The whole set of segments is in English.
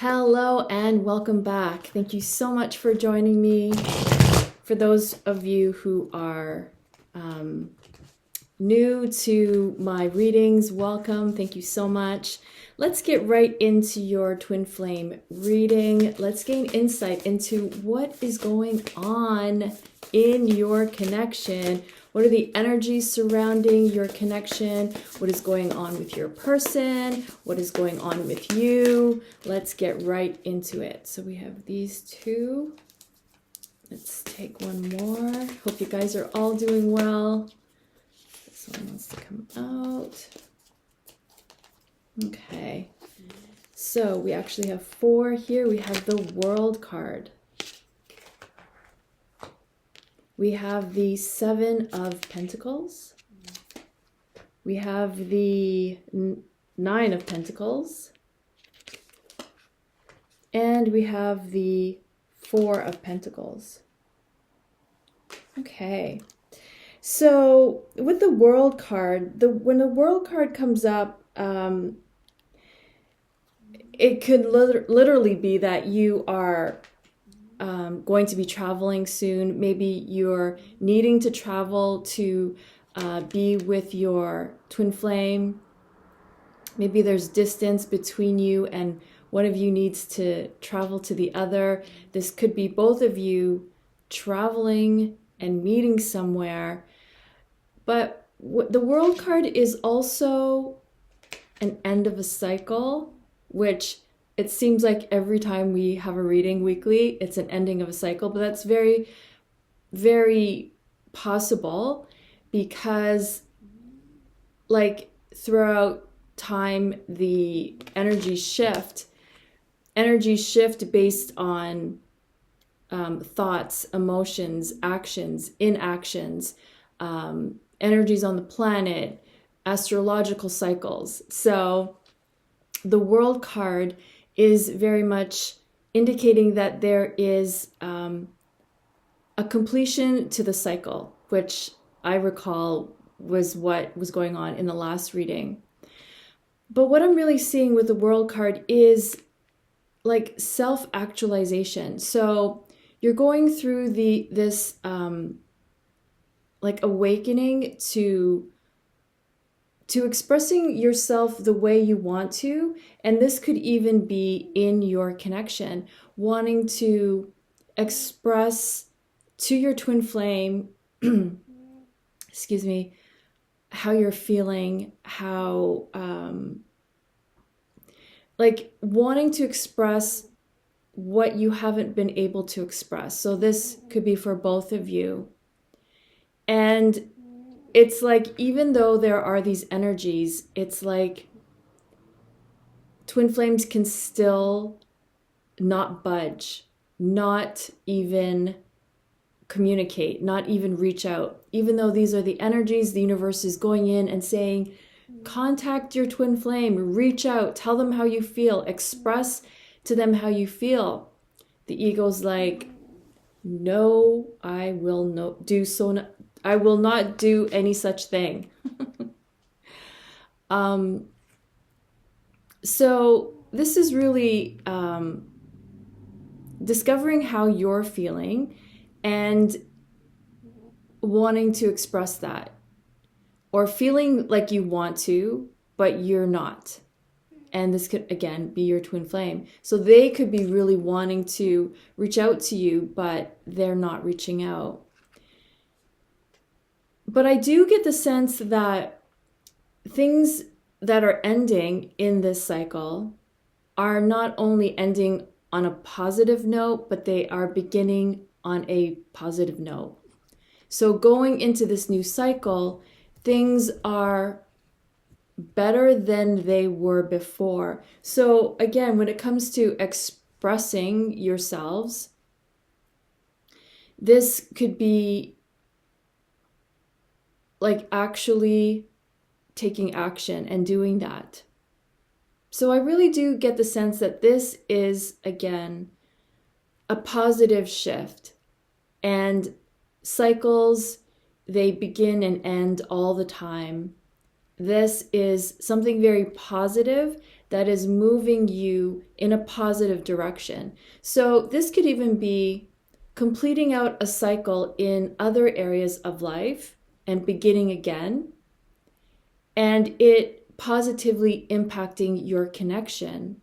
Hello and welcome back. Thank you so much for joining me. For those of you who are new to my readings, welcome. Thank you so much. Let's get right into your twin flame reading. Let's gain insight into what is going on in your connection. What are the energies surrounding your connection? What is going on with your person? What is going on with you? Let's get right into it. So we have these two. Let's take one more. Hope you guys are all doing well. This one wants to come out. Okay. So we actually have 4 here. We have the World card. We have the 7 of Pentacles. We have the 9 of Pentacles. And we have the 4 of Pentacles. Okay. So with the World card, when the World card comes up, it could literally be that you are going to be traveling soon. Maybe you're needing to travel to be with your twin flame. Maybe there's distance between you and one of you needs to travel to the other. This could be both of you traveling and meeting somewhere. But the World card is also an end of a cycle, which it seems like every time we have a reading weekly, it's an ending of a cycle, but that's very, very possible because like throughout time, the energies shift based on thoughts, emotions, actions, inactions, energies on the planet, astrological cycles. So the World card is very much indicating that there is a completion to the cycle, which I recall was what was going on in the last reading. But what I'm really seeing with the World card is like self-actualization. So you're going through this like awakening to expressing yourself the way you want to. And this could even be in your connection, wanting to express to your twin flame, excuse me, how you're feeling, how, like wanting to express what you haven't been able to express. So this could be for both of you. And it's like, even though there are these energies, it's like twin flames can still not budge, not even communicate, not even reach out. Even though these are the energies, the universe is going in and saying, contact your twin flame, reach out, tell them how you feel, express to them how you feel. The ego's like, no, I will not do so. I will not do any such thing. So this is really discovering how you're feeling and wanting to express that, or feeling like you want to, but you're not. And this could, again, be your twin flame. So they could be really wanting to reach out to you, but they're not reaching out. But I do get the sense that things that are ending in this cycle are not only ending on a positive note, but they are beginning on a positive note. So going into this new cycle, things are better than they were before. So again, when it comes to expressing yourselves, this could be like actually taking action and doing that. So I really do get the sense that this is, again, a positive shift. And cycles, they begin and end all the time. This is something very positive that is moving you in a positive direction. So this could even be completing out a cycle in other areas of life and beginning again, and it positively impacting your connection.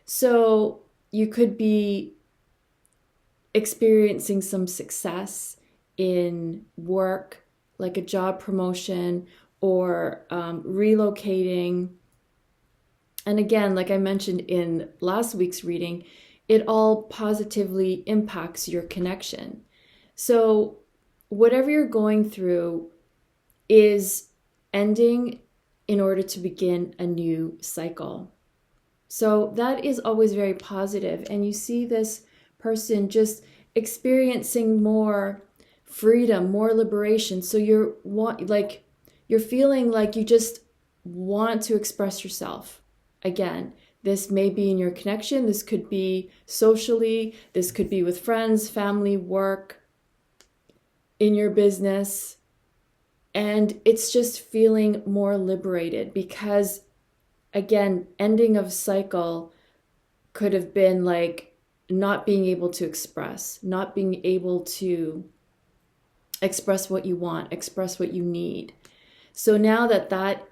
So you could be experiencing some success in work, like a job promotion or relocating. And again, like I mentioned in last week's reading, it all positively impacts your connection. So whatever you're going through is ending in order to begin a new cycle. So that is always very positive. And you see this person just experiencing more freedom, more liberation. So you're feeling like you just want to express yourself. Again, this may be in your connection. This could be socially. This could be with friends, family, work, in your business. And it's just feeling more liberated because, again, ending of cycle could have been like not being able to express, not being able to express what you want, express what you need. So now that that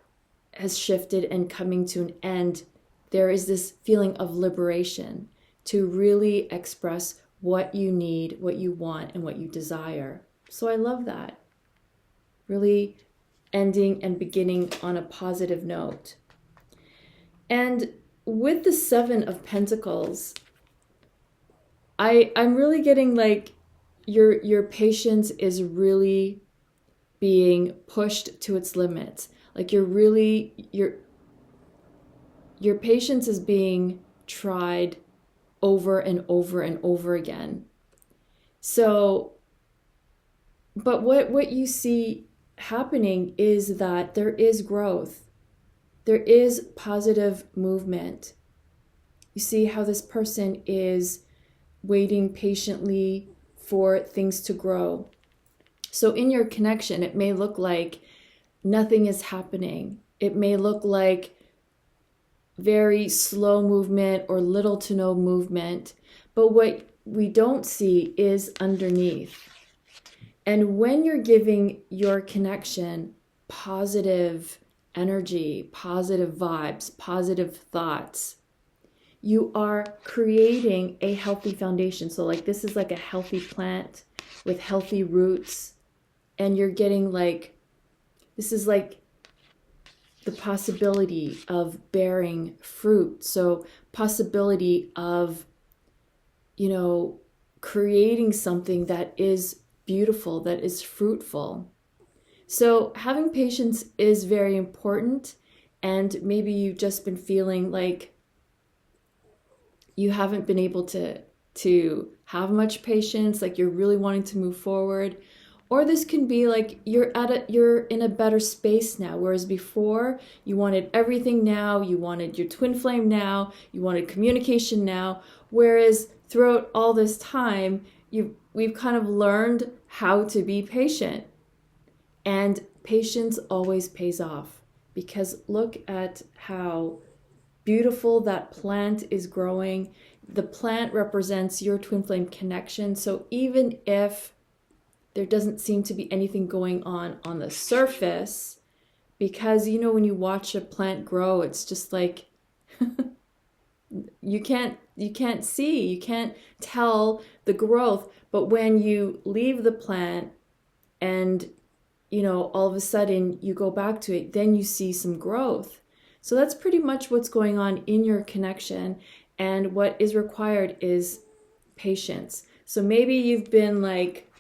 has shifted and coming to an end, there is this feeling of liberation to really express what you need, what you want, and what you desire. So I love that. Really ending and beginning on a positive note. And with the Seven of Pentacles, I'm really getting like your patience is really being pushed to its limits. Like your patience is being tried over and over and over again. So, but what you see happening is that there is growth. There is positive movement. You see how this person is waiting patiently for things to grow. So in your connection, it may look like nothing is happening. It may look like very slow movement or little to no movement. But what we don't see is underneath. And when you're giving your connection positive energy, positive vibes, positive thoughts, you are creating a healthy foundation. So like this is like a healthy plant with healthy roots, and you're getting like, this is like the possibility of bearing fruit. So possibility of, creating something that is beautiful, that is fruitful. So having patience is very important. And maybe you've just been feeling like you haven't been able to have much patience, like you're really wanting to move forward. Or this can be like you're in a better space now, whereas before you wanted everything now, you wanted your twin flame now, you wanted communication now, whereas throughout all this time, we've kind of learned how to be patient. And patience always pays off, because look at how beautiful that plant is growing. The plant represents your twin flame connection. So even if there doesn't seem to be anything going on the surface, because when you watch a plant grow, it's just like you can't see, you can't tell the growth. But when you leave the plant and all of a sudden you go back to it, then you see some growth. So that's pretty much what's going on in your connection, and what is required is patience. So maybe you've been like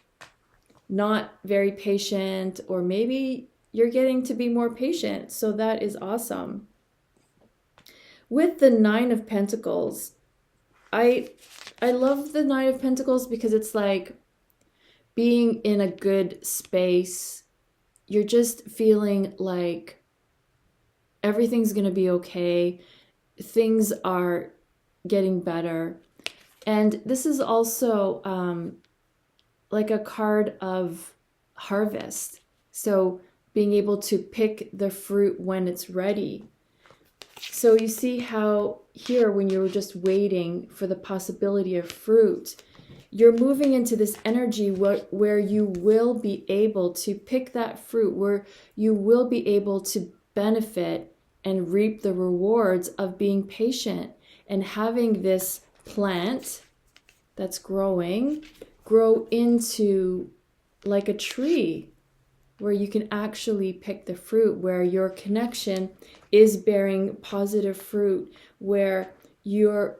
not very patient, or maybe you're getting to be more patient. So that is awesome. With the Nine of Pentacles, I love the Nine of Pentacles because it's like being in a good space. You're just feeling like everything's going to be okay. Things are getting better. And this is also like a card of harvest. So being able to pick the fruit when it's ready. So you see how here, when you're just waiting for the possibility of fruit, you're moving into this energy where you will be able to pick that fruit, where you will be able to benefit and reap the rewards of being patient and having this plant that's growing grow into like a tree where you can actually pick the fruit, where your connection is bearing positive fruit, where you're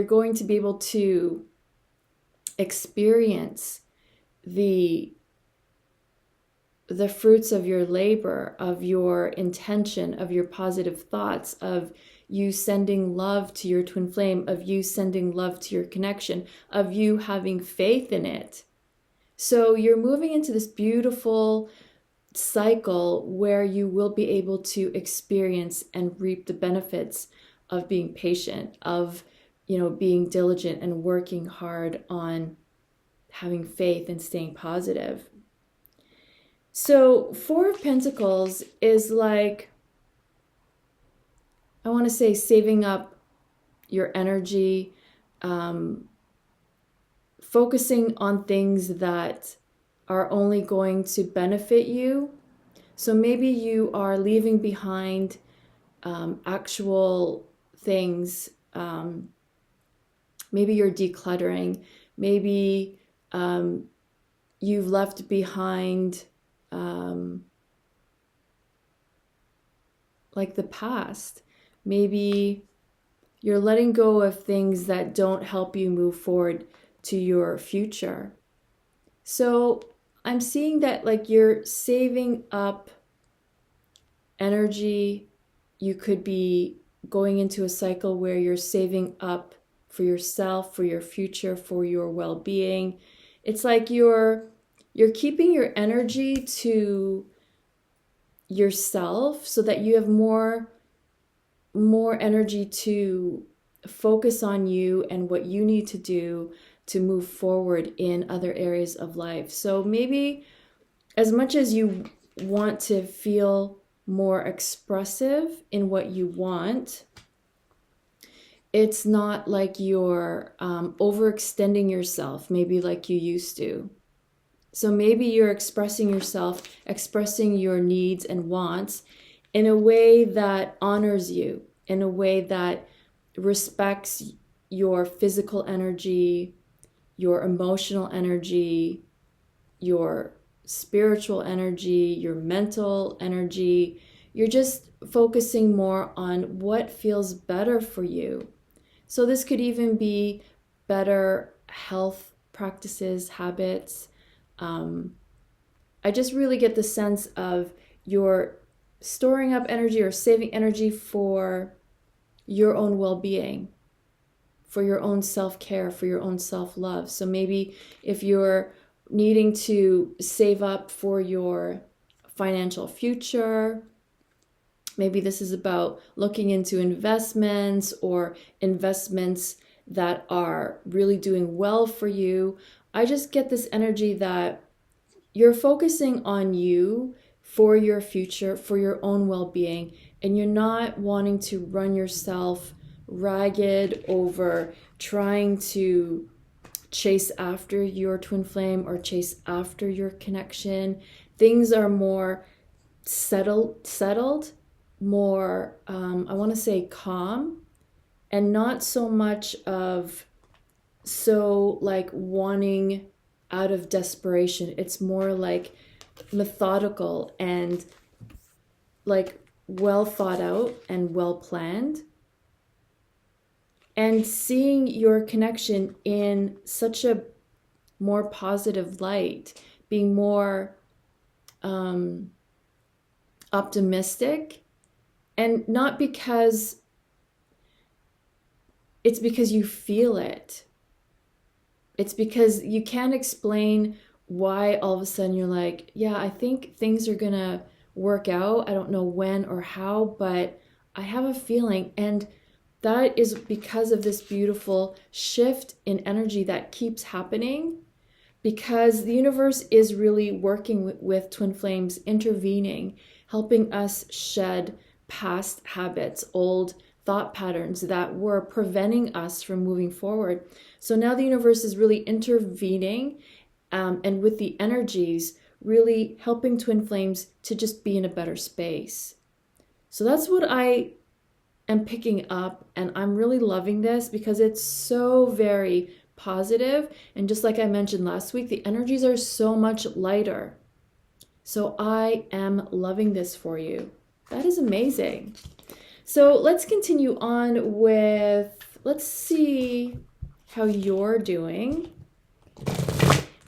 going to be able to experience the fruits of your labor, of your intention, of your positive thoughts, of you sending love to your twin flame, of you sending love to your connection, of you having faith in it. So you're moving into this beautiful cycle where you will be able to experience and reap the benefits of being patient, of, being diligent and working hard on having faith and staying positive. So Four of Pentacles is like, I want to say, saving up your energy, focusing on things that are only going to benefit you. So maybe you are leaving behind actual things. Maybe you're decluttering. Maybe you've left behind like the past. Maybe you're letting go of things that don't help you move forward to your future. So I'm seeing that like you're saving up energy. You could be going into a cycle where you're saving up for yourself, for your future, for your well-being. It's like you're keeping your energy to yourself so that you have more energy to focus on you and what you need to do to move forward in other areas of life. So maybe as much as you want to feel more expressive in what you want, it's not like you're overextending yourself, maybe like you used to. So maybe you're expressing yourself, expressing your needs and wants in a way that honors you, in a way that respects your physical energy, your emotional energy, your spiritual energy, your mental energy. You're just focusing more on what feels better for you. So this could even be better health practices, habits. I just really get the sense of you're storing up energy or saving energy for your own well-being, for your own self-care, for your own self-love. So maybe if you're needing to save up for your financial future, maybe this is about looking into investments or investments that are really doing well for you. I just get this energy that you're focusing on you for your future, for your own well-being, and you're not wanting to run yourself ragged over trying to chase after your twin flame or chase after your connection. Things are more settled, more, I want to say calm, and not so much of like wanting out of desperation. It's more like methodical and like well thought out and well planned. And seeing your connection in such a more positive light, being more optimistic, and not because it's because you feel it. It's because you can't explain why all of a sudden you're like, yeah, I think things are gonna work out. I don't know when or how, but I have a feeling. And that is because of this beautiful shift in energy that keeps happening, because the universe is really working with twin flames, intervening, helping us shed past habits, old thought patterns that were preventing us from moving forward. So now the universe is really intervening, and with the energies, really helping twin flames to just be in a better space. So that's what I am picking up, and I'm really loving this because it's so very positive. And just like I mentioned last week, the energies are so much lighter. So I am loving this for you. That is amazing. So let's continue on with, let's see how you're doing.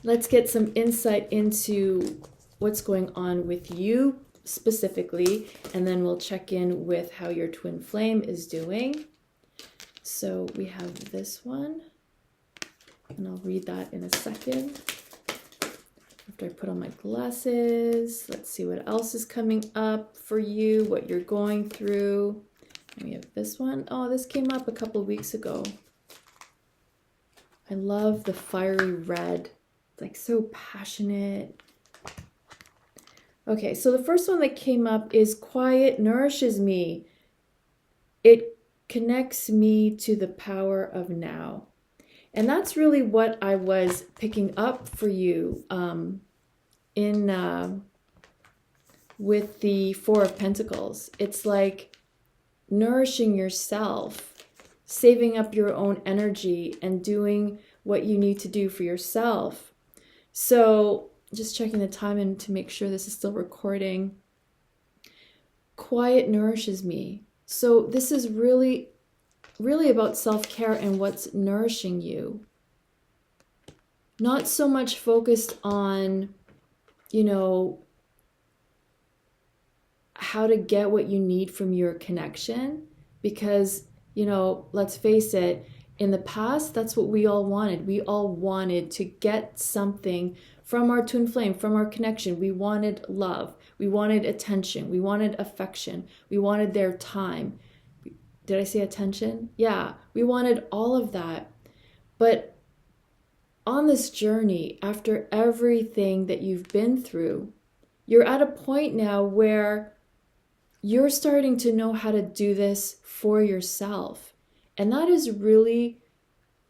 Let's get some insight into what's going on with you specifically, and then we'll check in with how your twin flame is doing. So we have this one, and I'll read that in a second. After I put on my glasses, let's see what else is coming up for you, what you're going through. And we have this one. Oh, this came up a couple of weeks ago. I love the fiery red. It's like so passionate. Okay, so the first one that came up is quiet nourishes me. It connects me to the power of now. And that's really what I was picking up for you with the Four of Pentacles. It's like nourishing yourself, saving up your own energy, and doing what you need to do for yourself. So just checking the time and to make sure this is still recording. Quiet nourishes me. So this is really about self-care and what's nourishing you. Not so much focused on, how to get what you need from your connection, because, let's face it, in the past, that's what we all wanted. We all wanted to get something from our twin flame, from our connection. We wanted love. We wanted attention. We wanted affection. We wanted their time. Did I say attention? Yeah, we wanted all of that. But on this journey, after everything that you've been through, you're at a point now where you're starting to know how to do this for yourself. And that is really,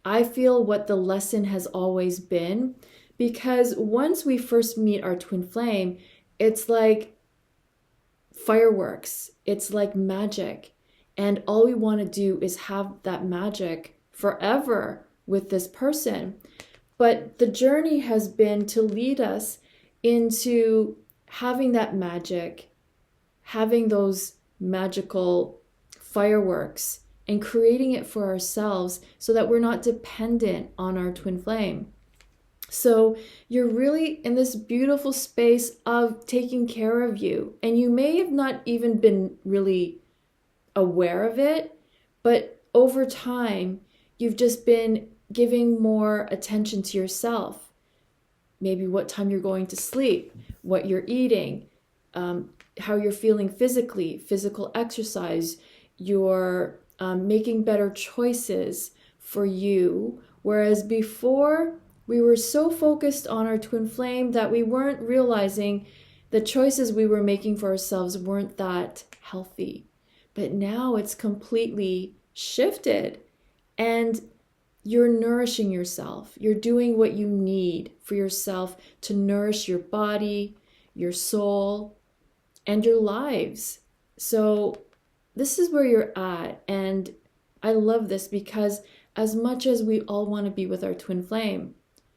I feel, what the lesson has always been. Because once we first meet our twin flame, it's like fireworks. It's like magic. And all we want to do is have that magic forever with this person. But the journey has been to lead us into having that magic, having those magical fireworks, and creating it for ourselves so that we're not dependent on our twin flame. So you're really in this beautiful space of taking care of you. And you may have not even been really aware of it, but over time, you've just been giving more attention to yourself. Maybe what time you're going to sleep, what you're eating, how you're feeling physically, physical exercise, you're making better choices for you. Whereas before, we were so focused on our twin flame that we weren't realizing the choices we were making for ourselves weren't that healthy. But now it's completely shifted, and you're nourishing yourself. You're doing what you need for yourself to nourish your body, your soul, and your lives. So this is where you're at. And I love this because as much as we all want to be with our twin flame,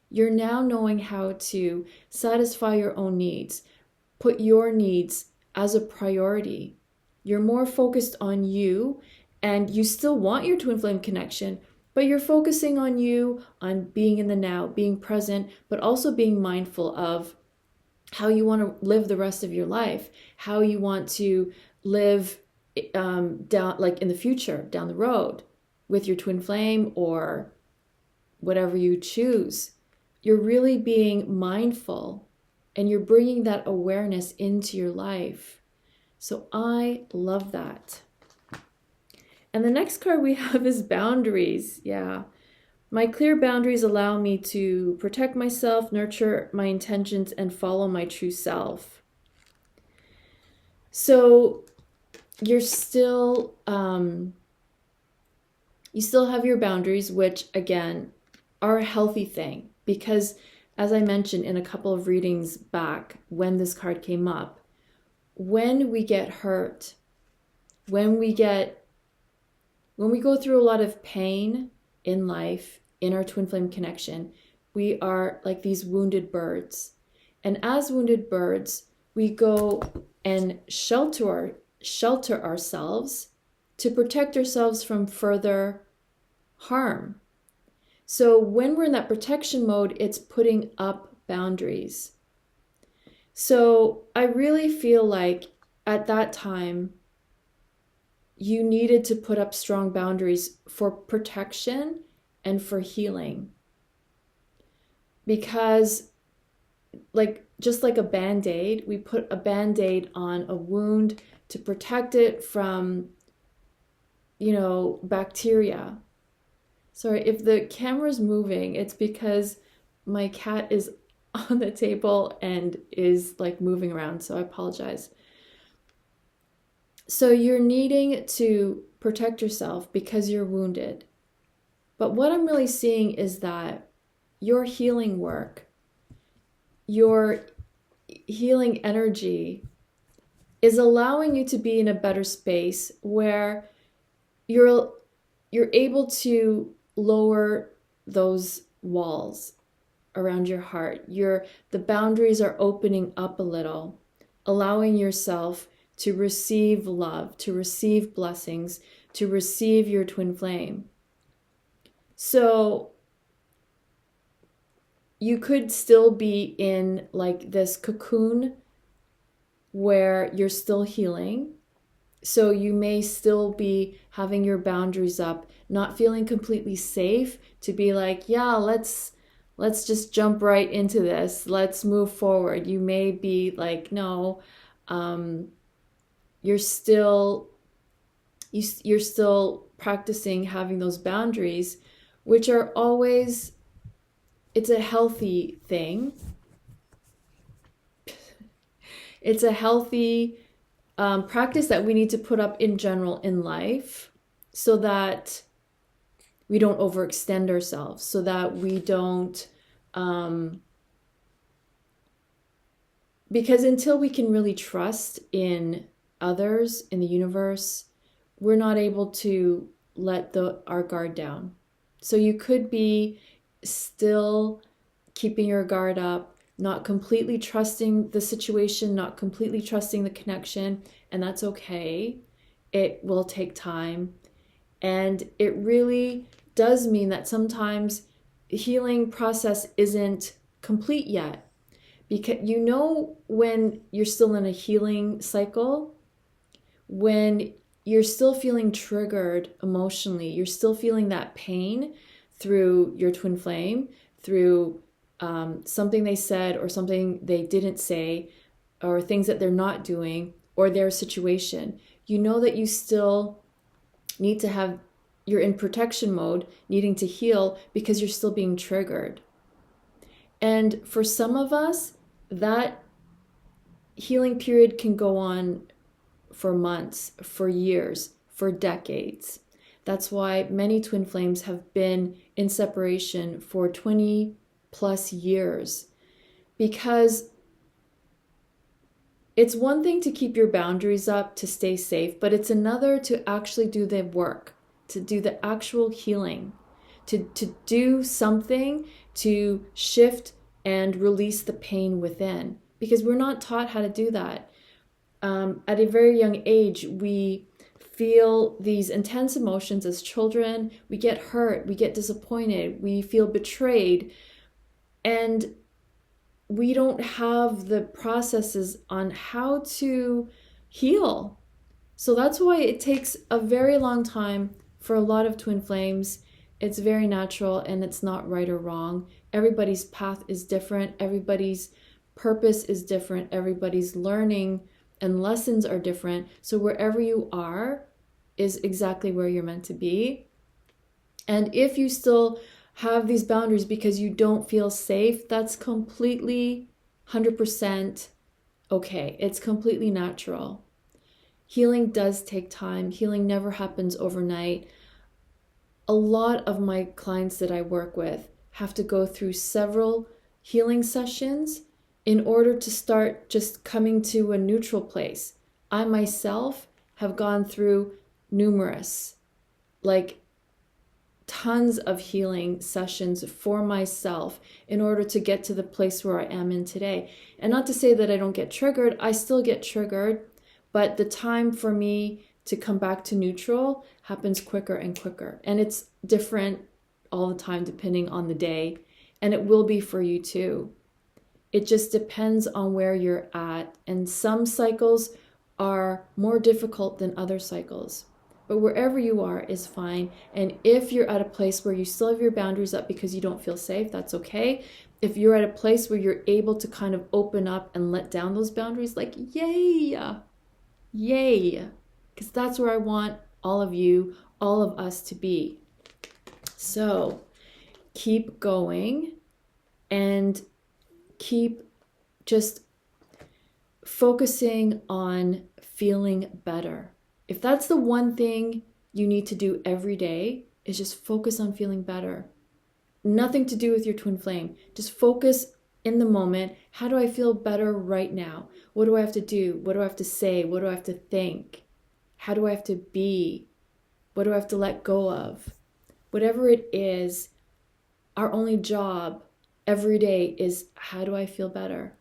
you're now knowing how to satisfy your own needs, put your needs as a priority. You're more focused on you, and you still want your twin flame connection, but you're focusing on you, on being in the now, being present, but also being mindful of how you want to live the rest of your life, how you want to live down, like in the future, down the road, with your twin flame or whatever you choose. You're really being mindful, and you're bringing that awareness into your life. So I love that. And the next card we have is boundaries. Yeah. My clear boundaries allow me to protect myself, nurture my intentions, and follow my true self. So you're still, you still have your boundaries, which again are a healthy thing, because as I mentioned in a couple of readings back when this card came up, when we get hurt, when we go through a lot of pain in life, in our twin flame connection, we are like these wounded birds. And as wounded birds, we go and shelter ourselves to protect ourselves from further harm. So when we're in that protection mode, it's putting up boundaries. So I really feel like at that time, you needed to put up strong boundaries for protection and for healing. Because just like a Band-Aid, we put a Band-Aid on a wound to protect it from, bacteria. Sorry, if the camera's moving, it's because my cat is on the table and is moving around, so I apologize. So you're needing to protect yourself because you're wounded. But what I'm really seeing is that your healing work, your healing energy is allowing you to be in a better space where you're able to lower those walls around your heart. The boundaries are opening up a little, allowing yourself to receive love, to receive blessings, to receive your twin flame. So you could still be in this cocoon where you're still healing. So you may still be having your boundaries up, not feeling completely safe to be yeah, let's just jump right into this. Let's move forward. You may be no, you're still practicing having those boundaries, which are always, it's a healthy thing. It's a healthy practice that we need to put up in general in life, so that we don't overextend ourselves, so that we don't, because until we can really trust in others, in the universe, we're not able to let our guard down. So you could be still keeping your guard up, not completely trusting the situation, not completely trusting the connection, and that's okay. It will take time. And it really does mean that sometimes the healing process isn't complete yet. Because when you're still in a healing cycle, when you're still feeling triggered emotionally, you're still feeling that pain through your twin flame, through something they said or something they didn't say, or things that they're not doing, or their situation. You know that you still need to have, you're in protection mode, needing to heal because you're still being triggered. And for some of us, that healing period can go on for months, for years, for decades. That's why many twin flames have been in separation for 20 plus years, because it's one thing to keep your boundaries up to stay safe, but it's another to actually do the work, to do the actual healing, to do something to shift and release the pain within, because we're not taught how to do that. At a very young age, we feel these intense emotions as children. We get hurt, we get disappointed, we feel betrayed, and we don't have the processes on how to heal. So that's why it takes a very long time for a lot of twin flames. It's very natural, and it's not right or wrong. Everybody's path is different. Everybody's purpose is different. Everybody's learning and lessons are different. So wherever you are is exactly where you're meant to be. And if you still have these boundaries because you don't feel safe, that's completely 100% okay. It's completely natural. Healing does take time. Healing never happens overnight. A lot of my clients that I work with have to go through several healing sessions in order to start just coming to a neutral place. I myself have gone through numerous, like tons of healing sessions for myself in order to get to the place where I am in today. And not to say that I don't get triggered, I still get triggered, but the time for me to come back to neutral happens quicker and quicker. And it's different all the time depending on the day, and it will be for you too. It just depends on where you're at, and some cycles are more difficult than other cycles. But wherever you are is fine. And if you're at a place where you still have your boundaries up because you don't feel safe, that's okay. If you're at a place where you're able to kind of open up and let down those boundaries, like yay, because that's where I want all of you, all of us to be. So keep going and keep just focusing on feeling better. If that's the one thing you need to do every day, is just focus on feeling better. Nothing to do with your twin flame. Just focus in the moment. How do I feel better right now? What do I have to do? What do I have to say? What do I have to think? How do I have to be? What do I have to let go of? Whatever it is, our only job every day is, how do I feel better?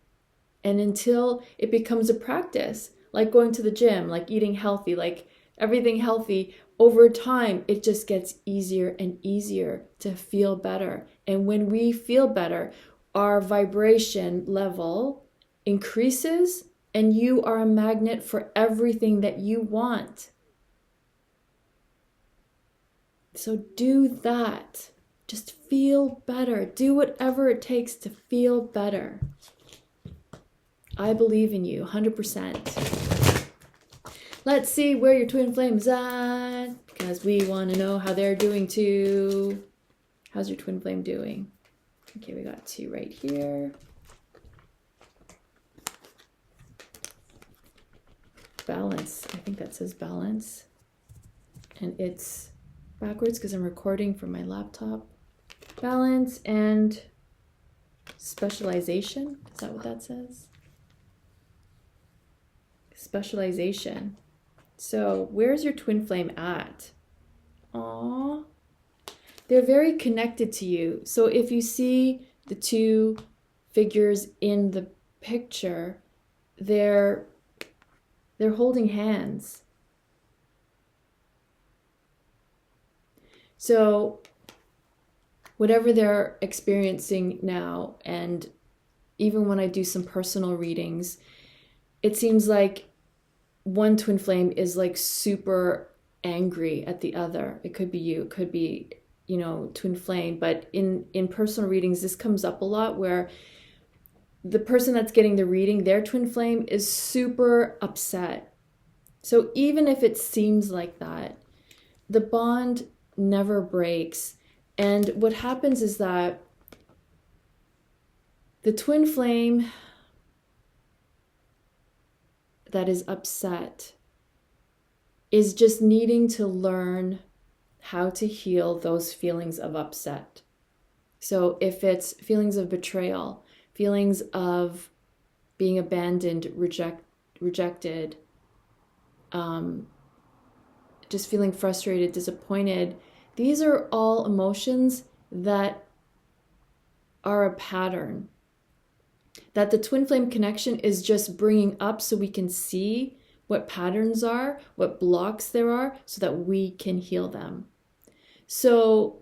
And until it becomes a practice, like going to the gym, like eating healthy, like everything healthy, over time, it just gets easier and easier to feel better. And when we feel better, our vibration level increases, and you are a magnet for everything that you want. So do that. Just feel better. Do whatever it takes to feel better. I believe in you 100%. Let's see where your twin flame is at, because we want to know how they're doing too. How's your twin flame doing? Okay, we got 2 right here. Balance. I think that says balance. And it's backwards because I'm recording from my laptop. Balance and specialization. Is that what that says? Specialization. So where's your twin flame at? Aww. They're very connected to you. So if you see the 2 figures in the picture, they're holding hands. So whatever they're experiencing now, and even when I do some personal readings, it seems like one twin flame is like super angry at the other. It could be you, it could be, twin flame. But in personal readings, this comes up a lot, where the person that's getting the reading, their twin flame is super upset. So even if it seems like that, the bond never breaks. And what happens is that the twin flame that is upset is just needing to learn how to heal those feelings of upset. So if it's feelings of betrayal, feelings of being abandoned, rejected, just feeling frustrated, disappointed, these are all emotions that are a pattern that the twin flame connection is just bringing up, so we can see what patterns are, what blocks there are, so that we can heal them. So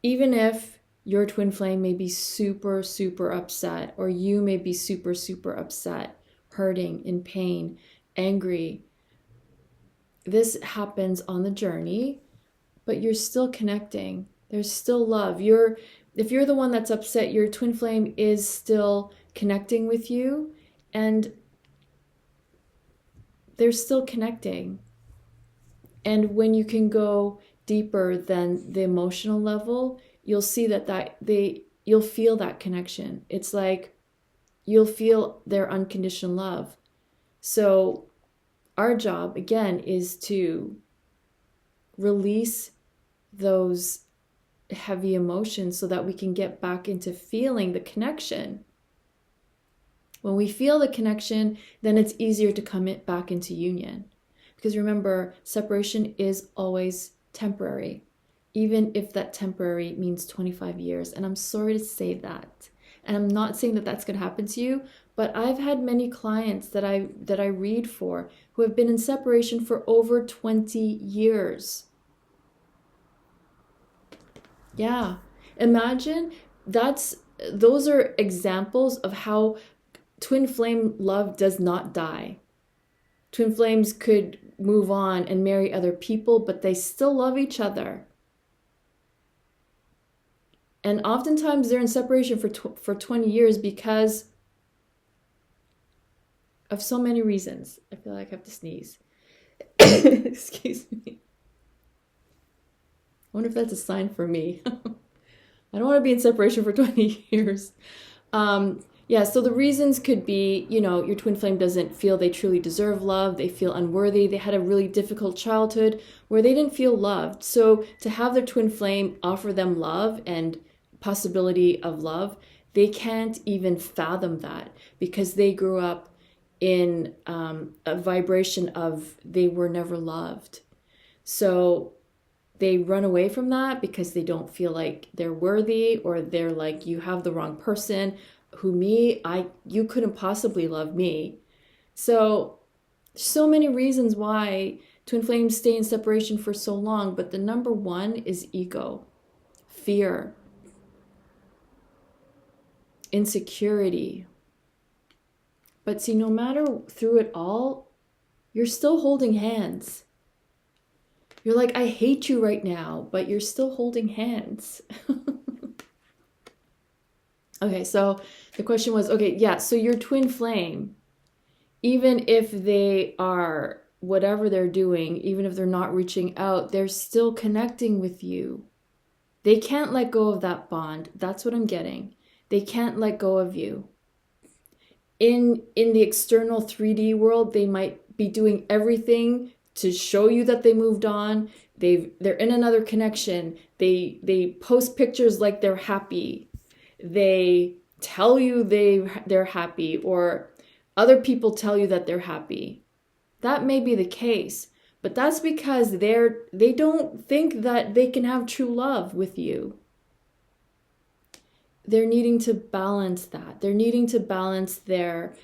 even if your twin flame may be super, super upset, or you may be super, super upset, hurting, in pain, angry, this happens on the journey, but you're still connecting. There's still love. If you're the one that's upset, your twin flame is still connecting with you, and they're still connecting. And when you can go deeper than the emotional level, you'll see you'll feel that connection. It's like you'll feel their unconditional love. So our job, again, is to release those heavy emotions so that we can get back into feeling the connection. When we feel the connection, then it's easier to come back into union. Because remember, separation is always temporary, even if that temporary means 25 years. And I'm sorry to say that. And I'm not saying that that's going to happen to you, but I've had many clients that I read for who have been in separation for over 20 years. Yeah. Imagine those are examples of how twin flame love does not die. Twin flames could move on and marry other people, but they still love each other. And oftentimes they're in separation for 20 years because of so many reasons. I feel like I have to sneeze. Excuse me. I wonder if that's a sign for me. I don't want to be in separation for 20 years. Yeah, so the reasons could be, your twin flame doesn't feel they truly deserve love. They feel unworthy. They had a really difficult childhood where they didn't feel loved. So to have their twin flame offer them love and possibility of love, they can't even fathom that because they grew up in a vibration of they were never loved. So they run away from that because they don't feel like they're worthy, or they're like, you have the wrong person. You couldn't possibly love me. So many reasons why twin flames stay in separation for so long, but the number one is ego, fear, insecurity. But see, no matter through it all, you're still holding hands. You're like, I hate you right now, but you're still holding hands. Okay, so the question was, so your twin flame, even if they are whatever they're doing, even if they're not reaching out, they're still connecting with you. They can't let go of that bond. That's what I'm getting. They can't let go of you. In the external 3D world, they might be doing everything to show you that they moved on. They're in another connection. They post pictures like they're happy. They tell you they're happy, or other people tell you that they're happy. That may be the case, but that's because they don't think that they can have true love with you. They're needing to balance that. They're needing to balance their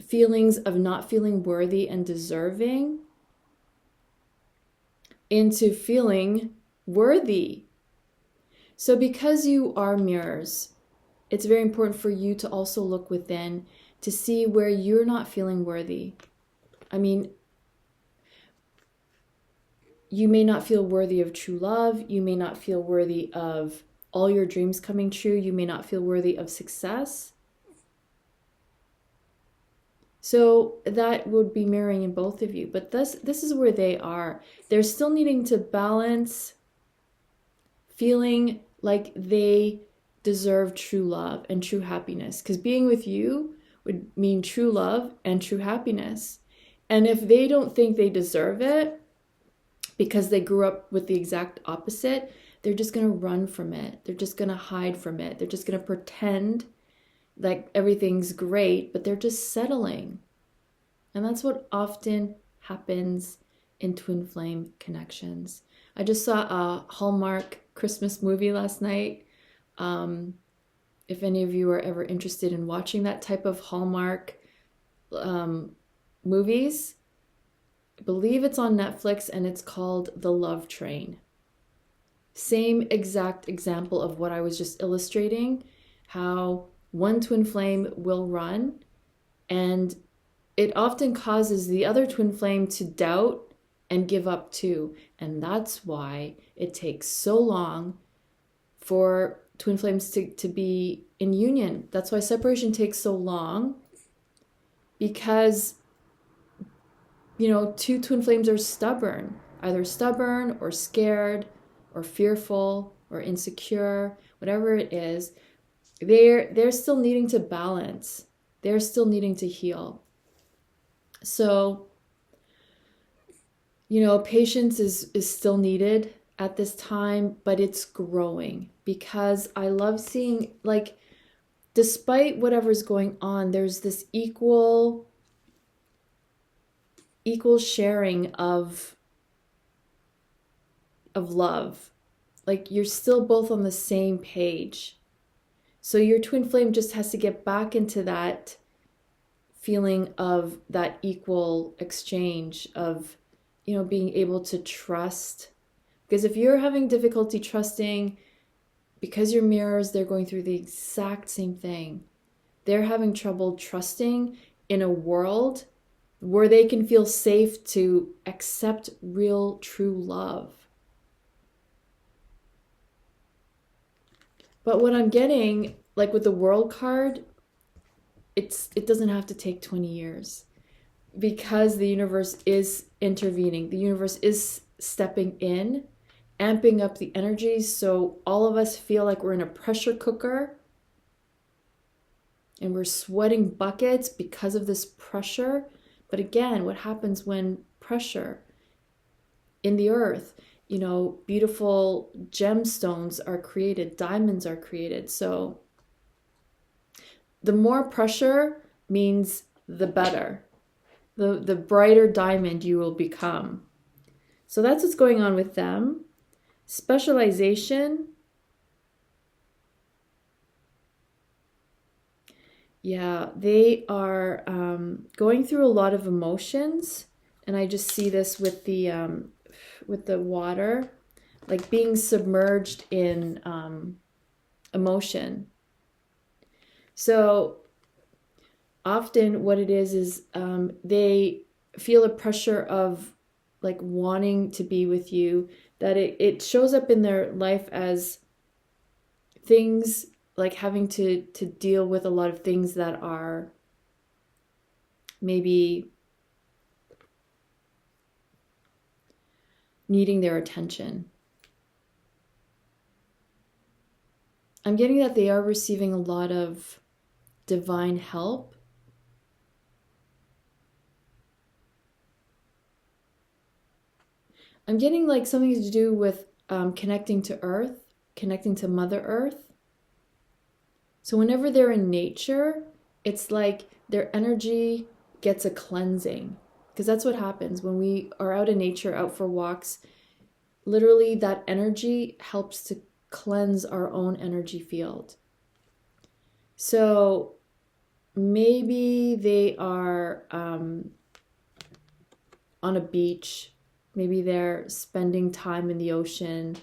feelings of not feeling worthy and deserving into feeling worthy. So because you are mirrors, it's very important for you to also look within to see where you're not feeling worthy. I mean, you may not feel worthy of true love. You may not feel worthy of all your dreams coming true. You may not feel worthy of success. So that would be mirroring in both of you. But this is where they are. They're still needing to balance feeling like they deserve true love and true happiness, because being with you would mean true love and true happiness. And if they don't think they deserve it because they grew up with the exact opposite, they're just going to run from it. They're just going to hide from it. They're just going to pretend like everything's great, but they're just settling. And that's what often happens in twin flame connections. I just saw a Hallmark Christmas movie last night. If any of you are ever interested in watching that type of Hallmark movies, I believe it's on Netflix, and it's called The Love Train. Same exact example of what I was just illustrating, how one twin flame will run, and it often causes the other twin flame to doubt and give up too. And that's why it takes so long for twin flames to be in union. That's why separation takes so long, because two twin flames are stubborn, either stubborn or scared or fearful or insecure, whatever it is. They're still needing to balance. They're still needing to heal. So, patience is still needed at this time, but it's growing, because I love seeing, like, despite whatever's going on, there's this equal sharing of love. Like, you're still both on the same page. So your twin flame just has to get back into that feeling of that equal exchange of, being able to trust. Because if you're having difficulty trusting, because your mirrors, they're going through the exact same thing. They're having trouble trusting in a world where they can feel safe to accept real, true love. But what I'm getting, like with the World card, it doesn't have to take 20 years, because the universe is intervening. The universe is stepping in, amping up the energies, so all of us feel like we're in a pressure cooker and we're sweating buckets because of this pressure. But again, what happens when pressure in the earth, beautiful gemstones are created, diamonds are created. So the more pressure means the better, the brighter diamond you will become. So that's what's going on with them. Specialization. Yeah, they are going through a lot of emotions, and I just see this with the water, like being submerged in emotion. So often what it is they feel a pressure of like wanting to be with you, that it shows up in their life as things like having to deal with a lot of things that are maybe needing their attention. I'm getting that they are receiving a lot of divine help. I'm getting like something to do with connecting to Earth, connecting to Mother Earth. So whenever they're in nature, it's like their energy gets a cleansing, because that's what happens when we are out in nature, out for walks. Literally, that energy helps to cleanse our own energy field. So maybe they are on a beach. Maybe they're spending time in the ocean,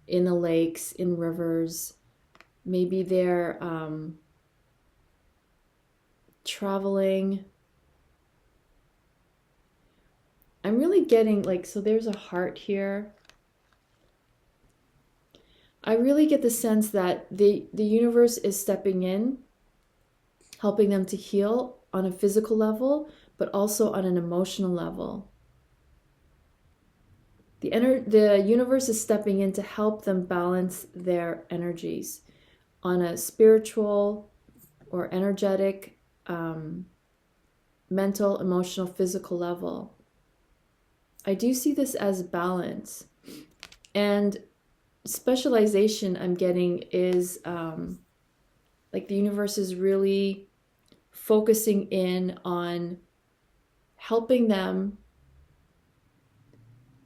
in the lakes, in rivers. Maybe they're traveling. I'm really getting like, so there's a heart here. I really get the sense that the universe is stepping in, helping them to heal on a physical level, but also on an emotional level. The universe is stepping in to help them balance their energies on a spiritual or energetic, mental, emotional, physical level. I do see this as balance. And specialization I'm getting is like the universe is really focusing in on helping them.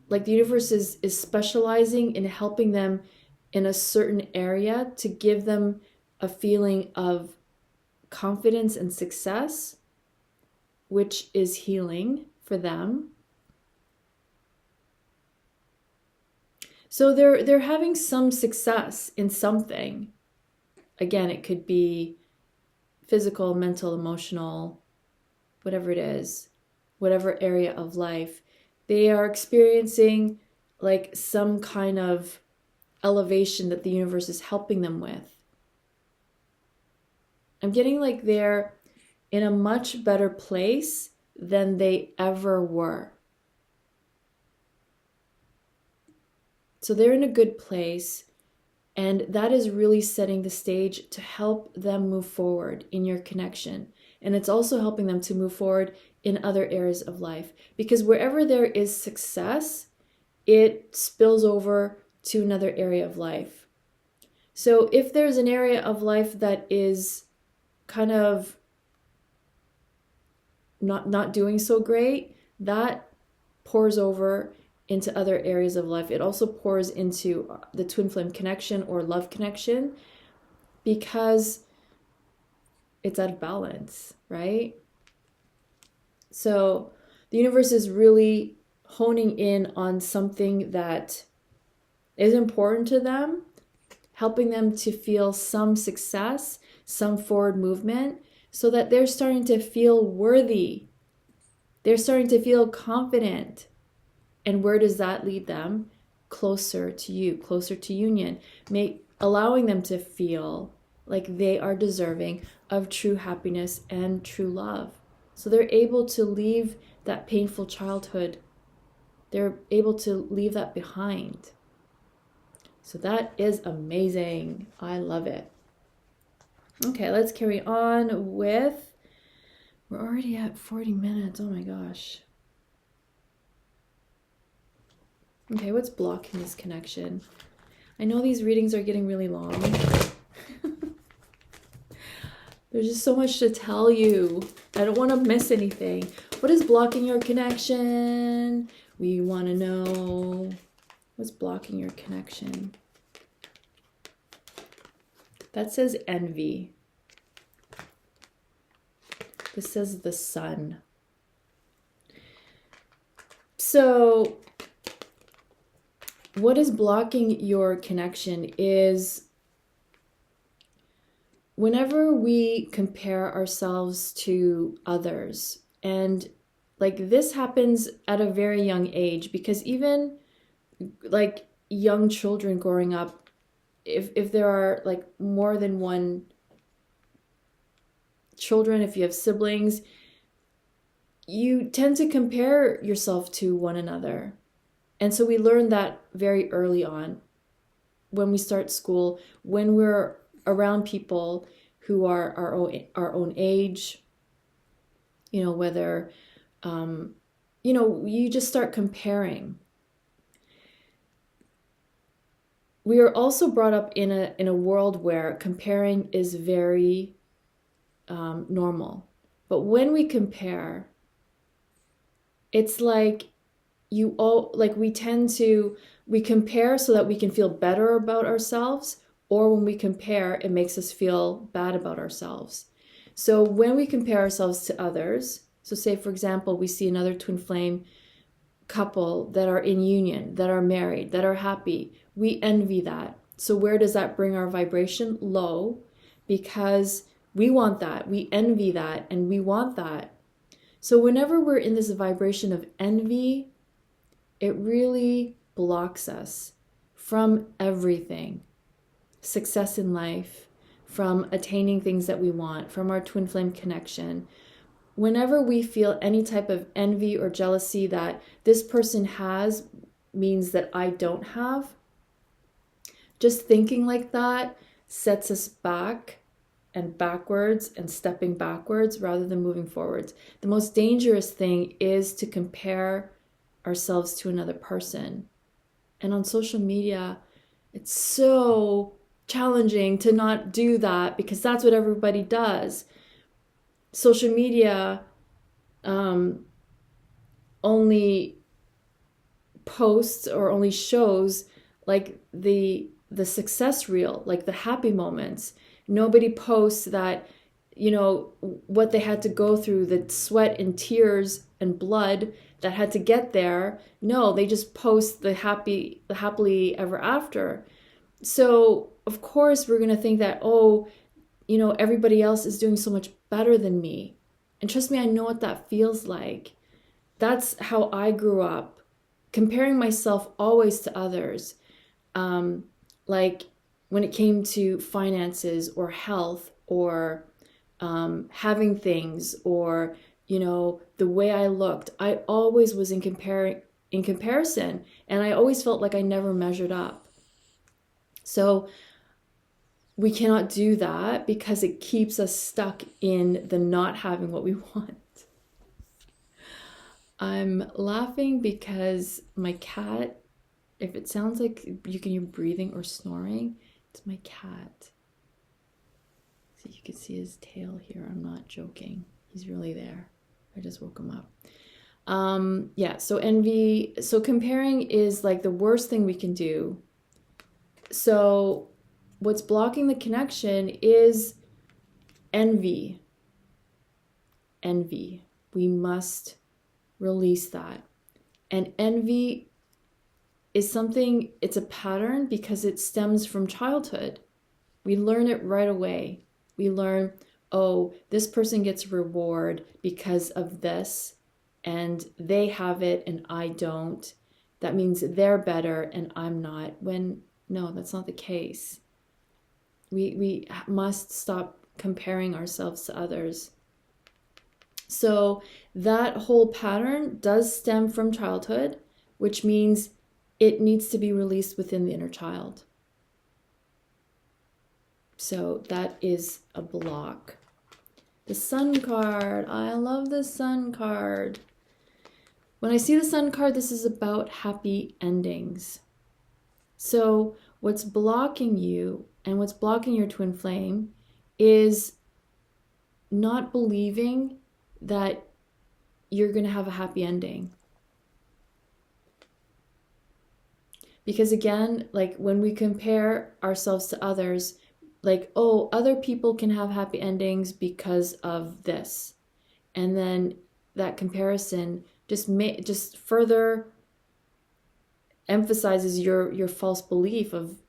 Like the universe is specializing in helping them in a certain area to give them a feeling of confidence and success, which is healing for them. So they're having some success in something. Again, it could be physical, mental, emotional, whatever it is, whatever area of life. They are experiencing like some kind of elevation that the universe is helping them with. I'm getting like they're in a much better place than they ever were. So they're in a good place, and that is really setting the stage to help them move forward in your connection. And it's also helping them to move forward in other areas of life. Because wherever there is success, it spills over to another area of life. So if there's an area of life that is kind of not doing so great, that pours over into other areas of life. It also pours into the twin flame connection or love connection, because it's out of balance, right? So the universe is really honing in on something that is important to them, helping them to feel some success, some forward movement, so that they're starting to feel worthy. They're starting to feel confident. And where does that lead them? Closer to you, closer to union, allowing them to feel like they are deserving of true happiness and true love. So they're able to leave that painful childhood. They're able to leave that behind. So that is amazing. I love it. Okay, let's carry on with, we're already at 40 minutes. Oh my gosh. Okay, what's blocking this connection? I know these readings are getting really long. There's just so much to tell you. I don't want to miss anything. What is blocking your connection? We want to know what's blocking your connection. That says envy. This says the sun. So what is blocking your connection is whenever we compare ourselves to others, and like this happens at a very young age, because even like young children growing up, if there are like more than one children, if you have siblings, you tend to compare yourself to one another. And so we learn that very early on when we start school, when we're around people who are our own age, whether, you just start comparing. We are also brought up in a world where comparing is very normal. But when we compare, it's like we compare so that we can feel better about ourselves, or when we compare, it makes us feel bad about ourselves. So when we compare ourselves to others, so say for example, we see another twin flame couple that are in union, that are married, that are happy, we envy that. So where does that bring our vibration? Low, because we want that, we envy that, and we want that. So whenever we're in this vibration of envy, it really blocks us from everything. Success in life, from attaining things that we want, from our twin flame connection. Whenever we feel any type of envy or jealousy that this person has means that I don't have, just thinking like that sets us back and backwards and stepping backwards rather than moving forwards. The most dangerous thing is to compare ourselves to another person. And on social media, it's so challenging to not do that, because that's what everybody does. Social media only posts or only shows like the success reel, like the happy moments. Nobody posts that, what they had to go through, the sweat and tears and blood that had to get there. No, they just post the happily ever after. So of course we're going to think that, everybody else is doing so much better than me. And trust me, I know what that feels like. That's how I grew up, comparing myself always to others. Like when it came to finances or health or having things or, the way I looked, I always was in comparison, and I always felt like I never measured up. So we cannot do that, because it keeps us stuck in the not having what we want. I'm laughing because my cat, if it sounds like you can hear breathing or snoring, it's my cat. So you can see his tail here. I'm not joking. He's really there. I just woke him up. Yeah, so envy. So comparing is like the worst thing we can do. So what's blocking the connection is envy. Envy. We must release that. And envy is something, it's a pattern because it stems from childhood. We learn it right away. We learn, oh, this person gets a reward because of this, and they have it and I don't. That means they're better and I'm not. When no, that's not the case. We must stop comparing ourselves to others. So that whole pattern does stem from childhood, which means it needs to be released within the inner child. So that is a block. The Sun card. I love the Sun card. When I see the Sun card, this is about happy endings. So what's blocking you and what's blocking your twin flame is not believing that you're going to have a happy ending. Because again, like when we compare ourselves to others, like, oh, other people can have happy endings because of this. And then that comparison just further emphasizes your false belief of,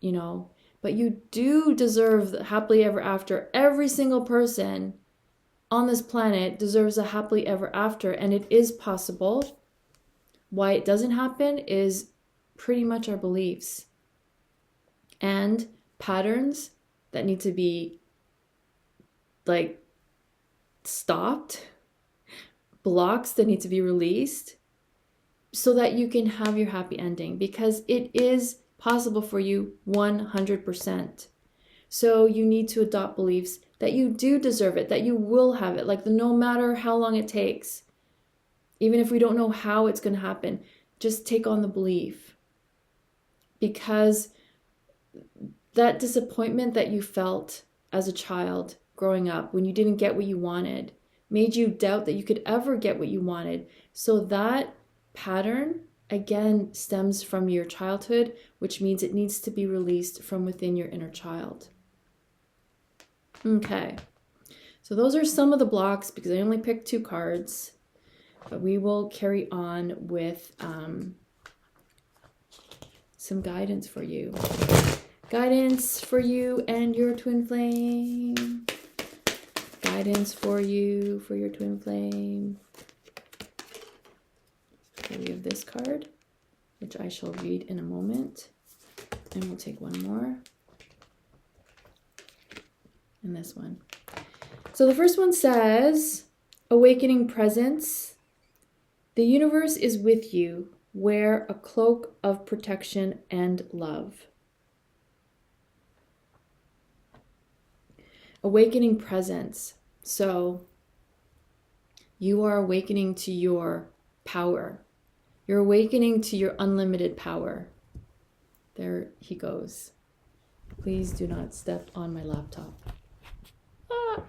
you know, but you do deserve happily ever after. Every single person on this planet deserves a happily ever after, and it is possible. Why it doesn't happen is pretty much our beliefs and patterns that need to be like stopped, blocks that need to be released so that you can have your happy ending, because it is possible for you 100%. So you need to adopt beliefs that you do deserve it, that you will have it, like no matter how long it takes. Even if we don't know how it's going to happen, just take on the belief. Because that disappointment that you felt as a child growing up when you didn't get what you wanted made you doubt that you could ever get what you wanted. So that pattern, again, stems from your childhood, which means it needs to be released from within your inner child. Okay, so those are some of the blocks because I only picked 2 cards, but we will carry on with some guidance for you. Guidance for you and your twin flame. Guidance for you, for your twin flame. Okay, we have this card, which I shall read in a moment. And we'll take one more. And this one. So the first one says, awakening presence. The universe is with you. Wear a cloak of protection and love. Awakening presence. So you are awakening to your power. You're awakening to your unlimited power. There he goes. Please do not step on my laptop. Ah.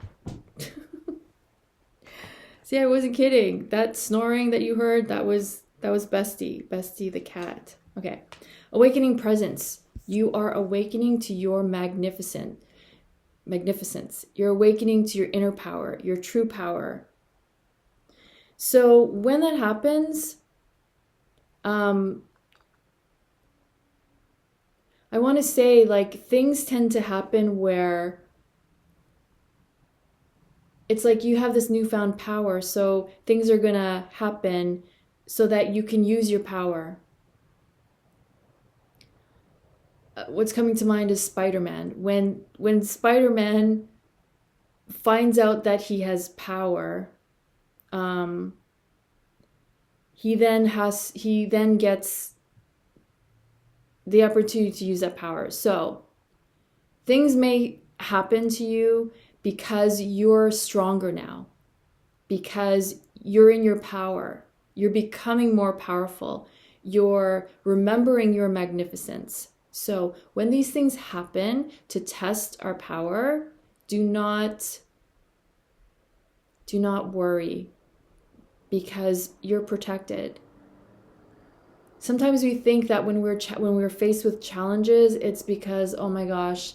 See, I wasn't kidding. That snoring that you heard, that was Bestie the cat. Okay. Awakening presence. You are awakening to your magnificence. You're awakening to your inner power, your true power. So when that happens, I want to say, like, things tend to happen where it's like you have this newfound power, so things are gonna happen so that you can use your power. What's coming to mind is Spider-Man. When Spider-Man finds out that he has power, he then gets the opportunity to use that power. So things may happen to you because you're stronger now, because you're in your power. You're becoming more powerful. You're remembering your magnificence. So when these things happen to test our power, do not worry, because you're protected. Sometimes we think that when we're faced with challenges, it's because, oh my gosh,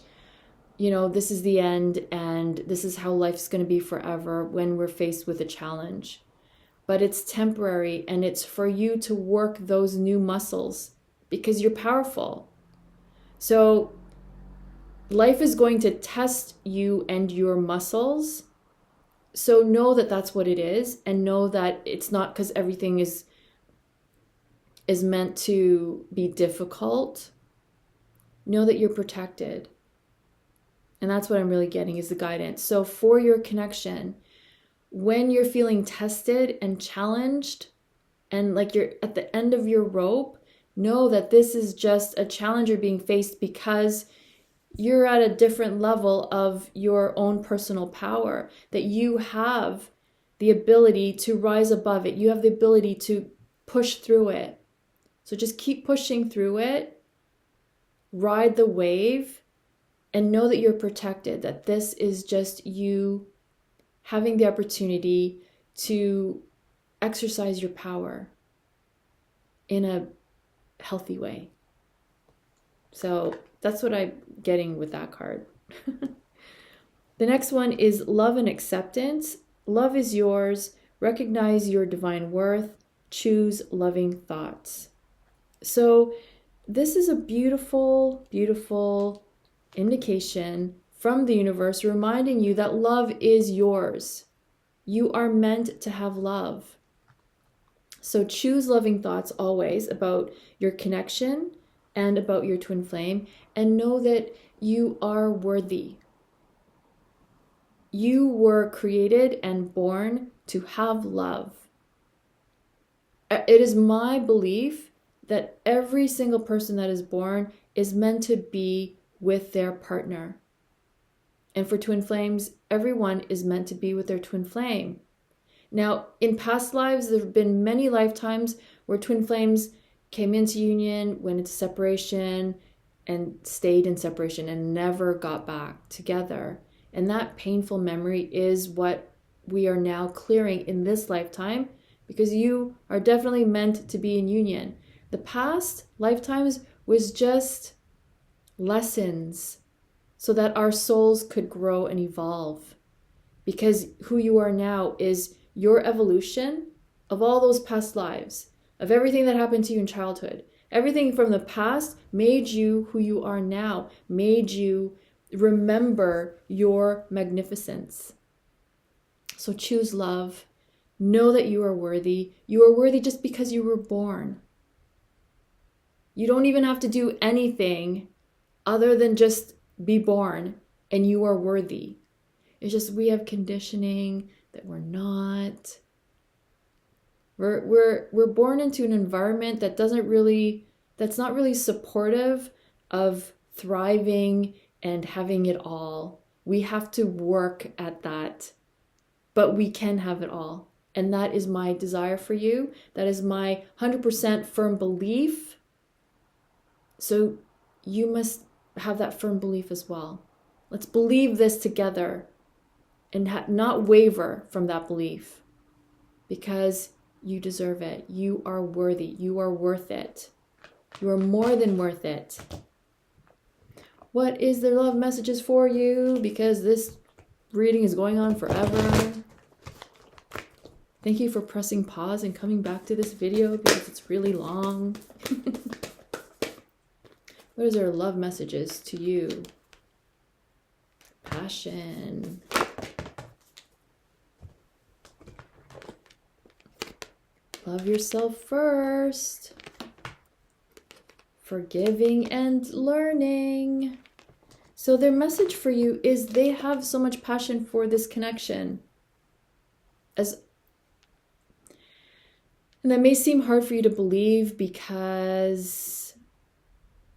this is the end and this is how life's going to be forever when we're faced with a challenge. But it's temporary, and it's for you to work those new muscles because you're powerful. So life is going to test you and your muscles. So know that that's what it is, and know that it's not because everything is meant to be difficult. Know that you're protected. And that's what I'm really getting, is the guidance. So for your connection, when you're feeling tested and challenged and like you're at the end of your rope, know that this is just a challenge you're being faced because you're at a different level of your own personal power, that you have the ability to rise above it. You have the ability to push through it. So just keep pushing through it, ride the wave, and know that you're protected, that this is just you having the opportunity to exercise your power in a healthy way. So that's what I'm getting with that card. The next one is love and acceptance. Love is yours. Recognize your divine worth. Choose loving thoughts. So this is a beautiful, beautiful indication from the universe reminding you that love is yours. You are meant to have love. So choose loving thoughts always about your connection and about your twin flame, and know that you are worthy. You were created and born to have love. It is my belief that every single person that is born is meant to be with their partner. And for twin flames, everyone is meant to be with their twin flame. Now, in past lives, there have been many lifetimes where twin flames came into union, went into separation, and stayed in separation and never got back together. And that painful memory is what we are now clearing in this lifetime, because you are definitely meant to be in union. The past lifetimes was just lessons so that our souls could grow and evolve, because who you are now is your evolution of all those past lives, of everything that happened to you in childhood. Everything from the past made you who you are now, made you remember your magnificence. So choose love. Know that you are worthy. You are worthy just because you were born. You don't even have to do anything other than just be born, and you are worthy. It's just we have conditioning that we're not. We're born into an environment that's not really supportive of thriving and having it all. We have to work at that, but we can have it all. And that is my desire for you. That is my 100% firm belief. So you must have that firm belief as well. Let's believe this together and not waver from that belief, because you deserve it. You are worthy. You are worth it. You are more than worth it. What is the love messages for you? Because this reading is going on forever. Thank you for pressing pause and coming back to this video because it's really long. What is our love messages to you? Passion. Love yourself first. Forgiving and learning. So their message for you is they have so much passion for this connection. And that may seem hard for you to believe because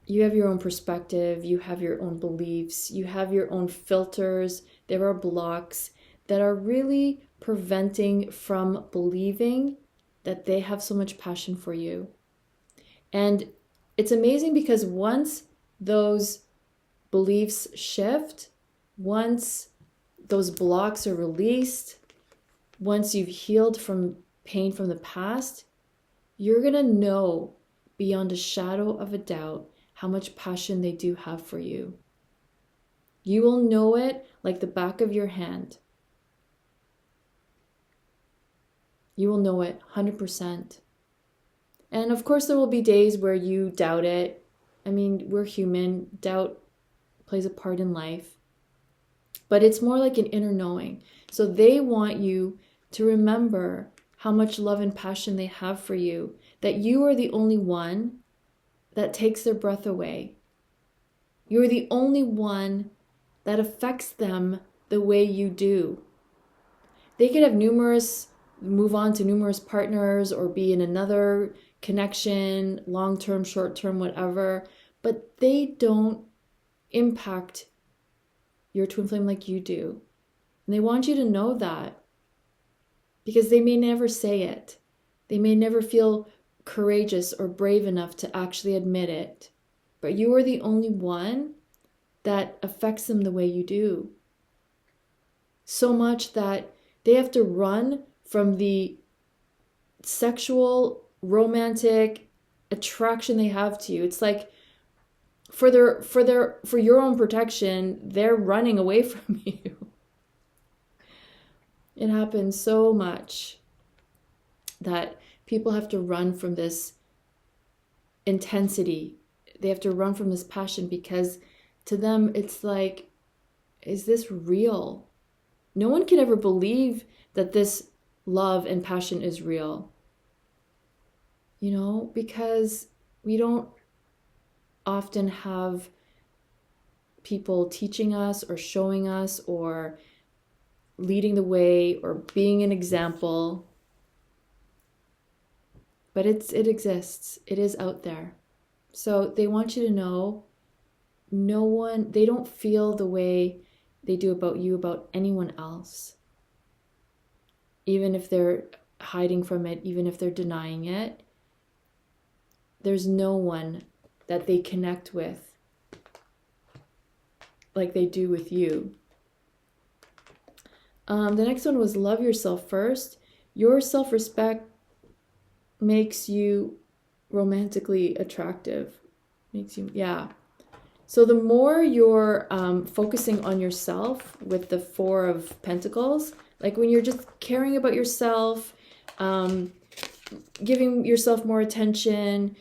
you have your own perspective, you have your own beliefs, you have your own filters. There are blocks that are really preventing from believing that they have so much passion for you. And it's amazing because once those beliefs shift, once those blocks are released, once you've healed from pain from the past, you're going to know beyond a shadow of a doubt how much passion they do have for you. You will know it like the back of your hand. You will know it 100%. And of course, there will be days where you doubt it. I mean, we're human. Doubt plays a part in life. But it's more like an inner knowing. So they want you to remember how much love and passion they have for you, that you are the only one that takes their breath away. You're the only one that affects them the way you do. They could have move on to numerous partners or be in another connection, long-term, short-term, whatever, but they don't impact your twin flame like you do. And they want you to know that because they may never say it. They may never feel courageous or brave enough to actually admit it. But you are the only one that affects them the way you do. So much that they have to run from the sexual, romantic attraction they have to you. It's like for your own protection, they're running away from you. It happens so much that people have to run from this intensity. They have to run from this passion because to them it's like, is this real? No one can ever believe that this love and passion is real. Because we don't often have people teaching us or showing us or leading the way or being an example. But it exists. It is out there. So they want you to know they don't feel the way they do about you, about anyone else. Even if they're hiding from it, even if they're denying it, there's no one that they connect with like they do with you. The next one was love yourself first. Your self-respect makes you romantically attractive. So the more you're focusing on yourself with the Four of Pentacles, like when you're just caring about yourself, giving yourself more attention,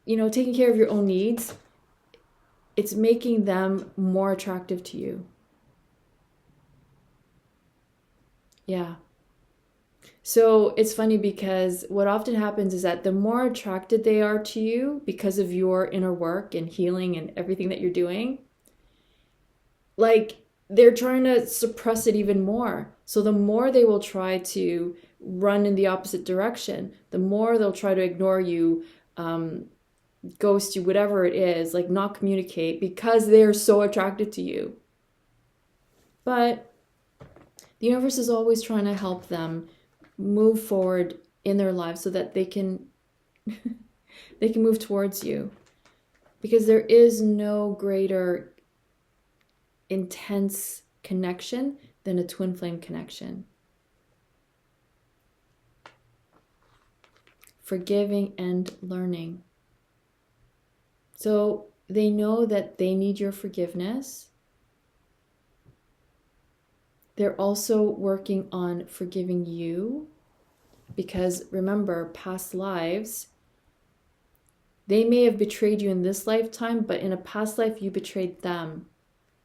taking care of your own needs, it's making them more attractive to you. Yeah. So it's funny because what often happens is that the more attracted they are to you because of your inner work and healing and everything that you're doing, like they're trying to suppress it even more. So the more they will try to run in the opposite direction, the more they'll try to ignore you, ghost you, whatever it is, like not communicate because they're so attracted to you. But the universe is always trying to help them move forward in their lives so that they can move towards you, because there is no greater intense connection than a twin flame connection. Forgiving and learning. So they know that they need your forgiveness. They're also working on forgiving you because remember, past lives, they may have betrayed you in this lifetime, but in a past life you betrayed them.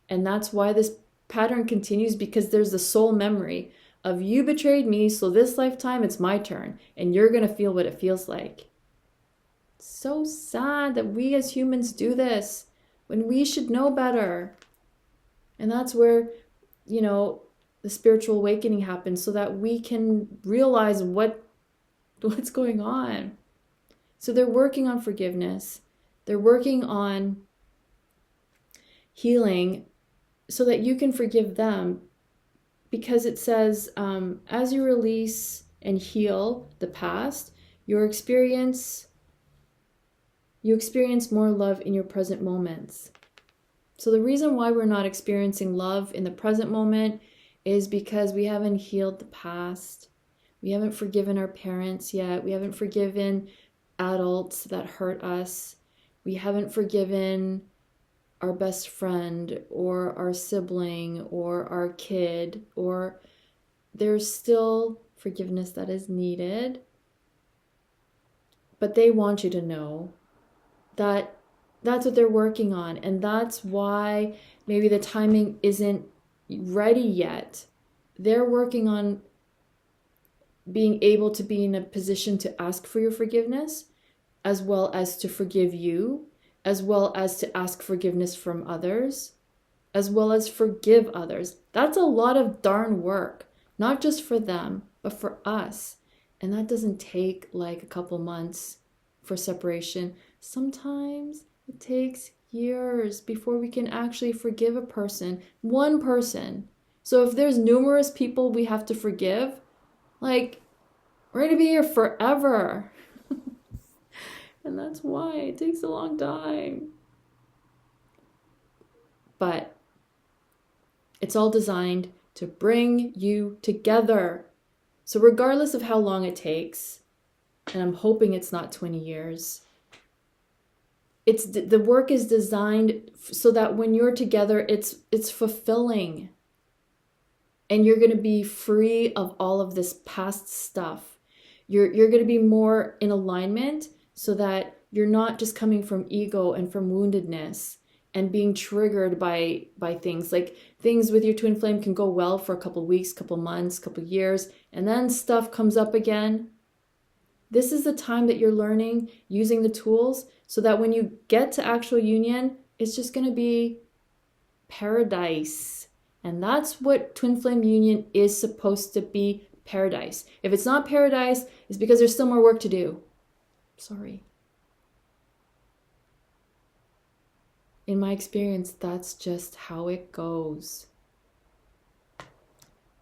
And that's why this pattern continues, because there's the soul memory of you betrayed me, so this lifetime it's my turn and you're going to feel what it feels like. So sad that we as humans do this when we should know better. And that's where, the spiritual awakening happens so that we can realize what's going on. So they're working on forgiveness. They're working on healing so that you can forgive them, because it says, as you release and heal the past, you experience more love in your present moments. So the reason why we're not experiencing love in the present moment is because we haven't healed the past. We haven't forgiven our parents yet. We haven't forgiven adults that hurt us. We haven't forgiven our best friend or our sibling or our kid, or there's still forgiveness that is needed. But they want you to know that that's what they're working on, and that's why maybe the timing isn't ready yet. They're working on being able to be in a position to ask for your forgiveness, as well as to forgive you, as well as to ask forgiveness from others, as well as forgive others. That's a lot of darn work, not just for them, but for us. And that doesn't take like a couple months for separation. Sometimes it takes years before we can actually forgive a person, one person. So if there's numerous people we have to forgive, like, we're going to be here forever. And that's why it takes a long time. But it's all designed to bring you together. So regardless of how long it takes, and I'm hoping it's not 20 years, the work is designed so that when you're together, it's fulfilling. And you're going to be free of all of this past stuff. You're going to be more in alignment so that you're not just coming from ego and from woundedness and being triggered by things. Like, things with your twin flame can go well for a couple weeks, couple months, couple years, and then stuff comes up again. This is the time that you're learning, using the tools, so that when you get to actual union, it's just going to be paradise. And that's what twin flame union is supposed to be, paradise. If it's not paradise, it's because there's still more work to do. Sorry. In my experience, that's just how it goes.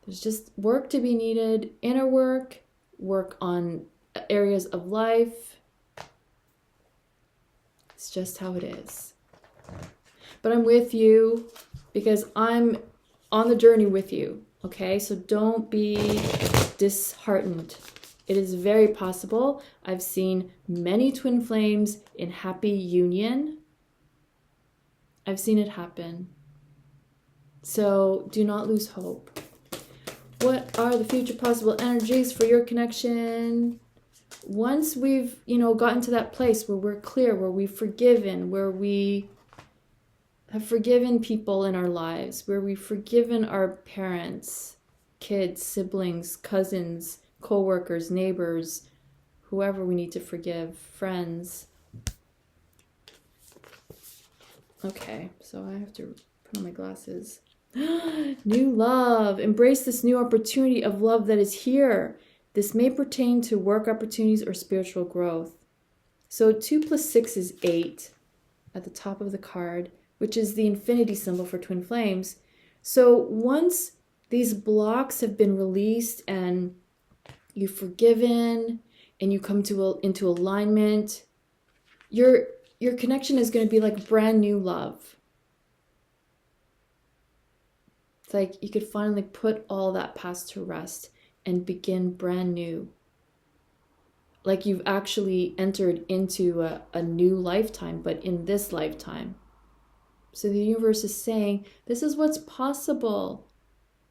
There's just work to be needed, inner work, work on areas of life. It's just how it is. But I'm with you because I'm on the journey with you, okay? So don't be disheartened. It is very possible. I've seen many twin flames in happy union. I've seen it happen. So do not lose hope. What are the future possible energies for your connection? Once we've, gotten to that place where we're clear, where we've forgiven, where we have forgiven people in our lives, where we've forgiven our parents, kids, siblings, cousins, co-workers, neighbors, whoever we need to forgive, friends. Okay, so I have to put on my glasses. New love. Embrace this new opportunity of love that is here. This may pertain to work opportunities or spiritual growth. So 2 + 6 is 8 at the top of the card, which is the infinity symbol for twin flames. So once these blocks have been released and you've forgiven and you come into alignment, your connection is going to be like brand new love. It's like you could finally put all that past to rest and begin brand new. Like you've actually entered into a new lifetime, but in this lifetime. So the universe is saying, this is what's possible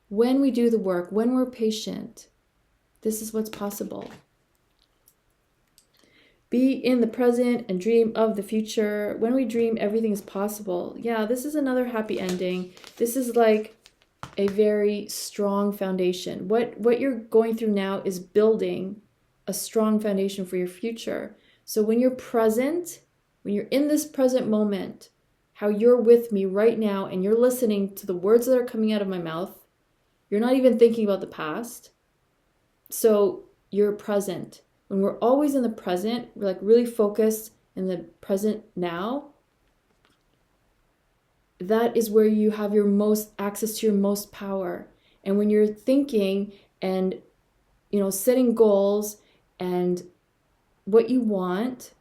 when we do the work, when we're patient. This is what's possible. Be in the present and dream of the future. When we dream, everything is possible. Yeah, this is another happy ending. This is like a very strong foundation. What you're going through now is building a strong foundation for your future. So when you're present, when you're in this present moment, how you're with me right now and you're listening to the words that are coming out of my mouth, you're not even thinking about the past. So you're present. When we're always in the present, we're like really focused in the present now, that is where you have your most access to your most power. And when you're thinking and setting goals and what you want,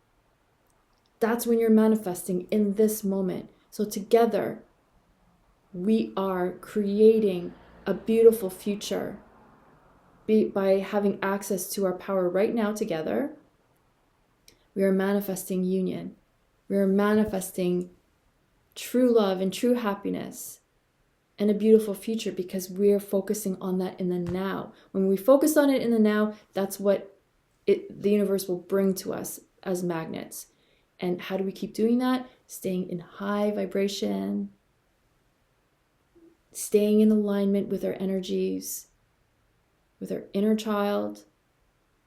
that's when you're manifesting in this moment. So together, we are creating a beautiful future by having access to our power right now together. We are manifesting union. We are manifesting true love and true happiness and a beautiful future because we're focusing on that in the now. When we focus on it in the now, that's what the universe will bring to us as magnets. And how do we keep doing that? Staying in high vibration, staying in alignment with our energies, with our inner child,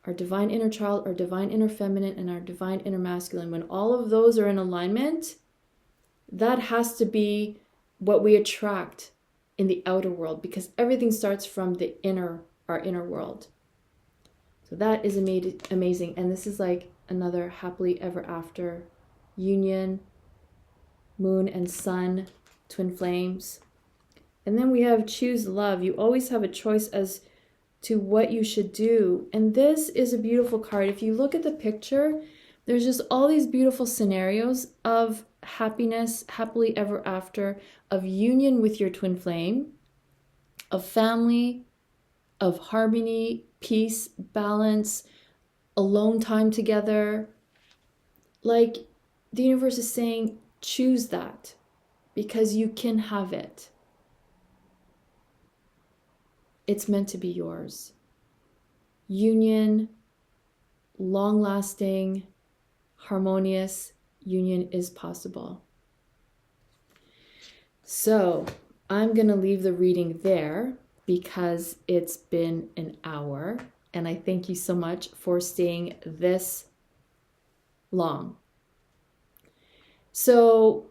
our divine inner child, our divine inner feminine, and our divine inner masculine. When all of those are in alignment, that has to be what we attract in the outer world, because everything starts from our inner world. So that is amazing. And this is like another happily ever after union, moon and sun, twin flames. And then we have choose love. You always have a choice as to what you should do. And this is a beautiful card. If you look at the picture, there's just all these beautiful scenarios of happiness, happily ever after, of union with your twin flame, of family, of harmony, peace, balance, alone time together. Like the universe is saying, choose that because you can have it. It's meant to be yours. Union, long-lasting, harmonious union is possible. So I'm going to leave the reading there because it's been an hour. And I thank you so much for staying this long. So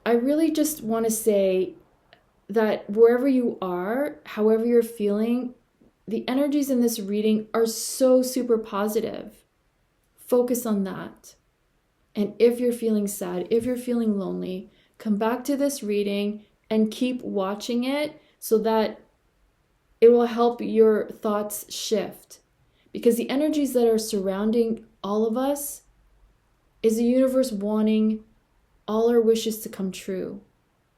I really just want to say that wherever you are, however you're feeling, the energies in this reading are so super positive. Focus on that. And if you're feeling sad, if you're feeling lonely, come back to this reading and keep watching it so that it will help your thoughts shift. Because the energies that are surrounding all of us is the universe wanting all our wishes to come true,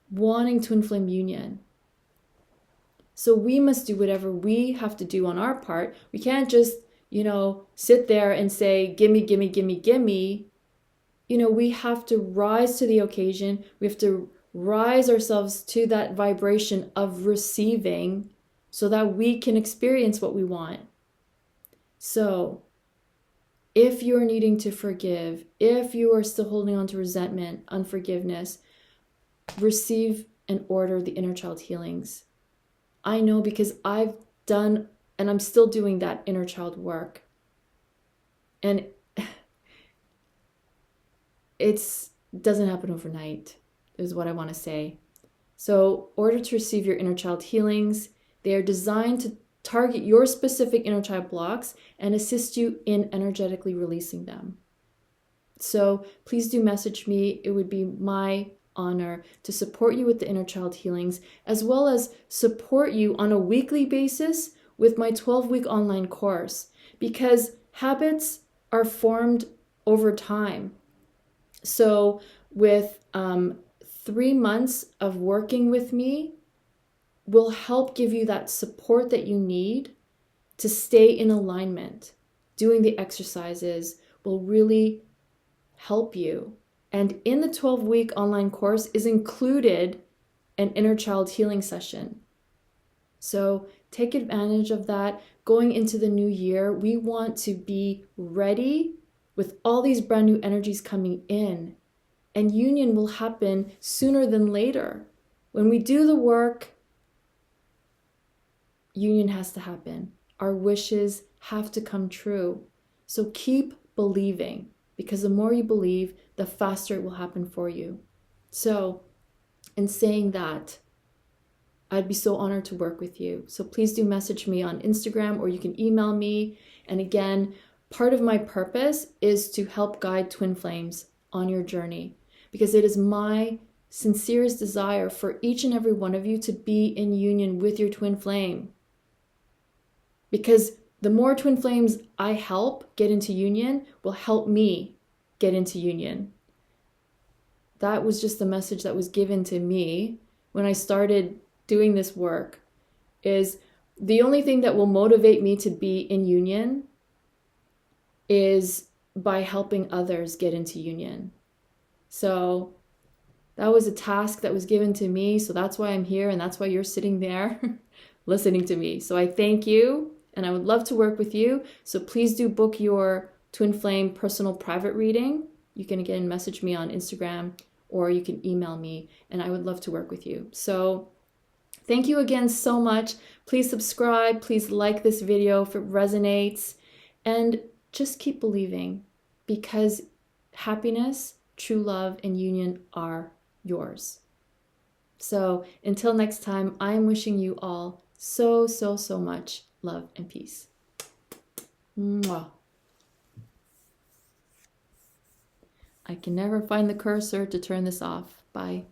wanting twin flame union. So we must do whatever we have to do on our part. We can't just, sit there and say, gimme, gimme, gimme, gimme. We have to rise to the occasion. We have to rise ourselves to that vibration of receiving so that we can experience what we want. So if you're needing to forgive, if you are still holding on to resentment, unforgiveness, receive and order the Innerchild healings. I know because I've done and I'm still doing that inner child work. And it doesn't happen overnight, is what I want to say. So, order to receive your inner child healings. They are designed to target your specific inner child blocks and assist you in energetically releasing them. So, please do message me. It would be my honor to support you with the inner child healings, as well as support you on a weekly basis with my 12-week online course, because habits are formed over time. So with 3 months of working with me will help give you that support that you need to stay in alignment. Doing the exercises will really help you. And in the 12-week online course is included an inner child healing session. So take advantage of that. Going into the new year, we want to be ready with all these brand new energies coming in. And union will happen sooner than later. When we do the work, union has to happen. Our wishes have to come true. So keep believing, because the more you believe, the faster it will happen for you. So, in saying that, I'd be so honored to work with you. So please do message me on Instagram, or you can email me. And again, part of my purpose is to help guide twin flames on your journey, because it is my sincerest desire for each and every one of you to be in union with your twin flame. Because the more twin flames I help get into union will help me get into union. That was just the message that was given to me when I started doing this work, is the only thing that will motivate me to be in union is by helping others get into union. So that was a task that was given to me. So that's why I'm here, and that's why you're sitting there listening to me. So I thank you, and I would love to work with you. So please do book your Twin Flame personal private reading. You can again message me on Instagram, or you can email me, and I would love to work with you. So thank you again so much. Please subscribe. Please like this video if it resonates. And just keep believing, because happiness, true love, and union are yours. So until next time, I'm wishing you all so, so, so much love and peace. Mwah. I can never find the cursor to turn this off. Bye.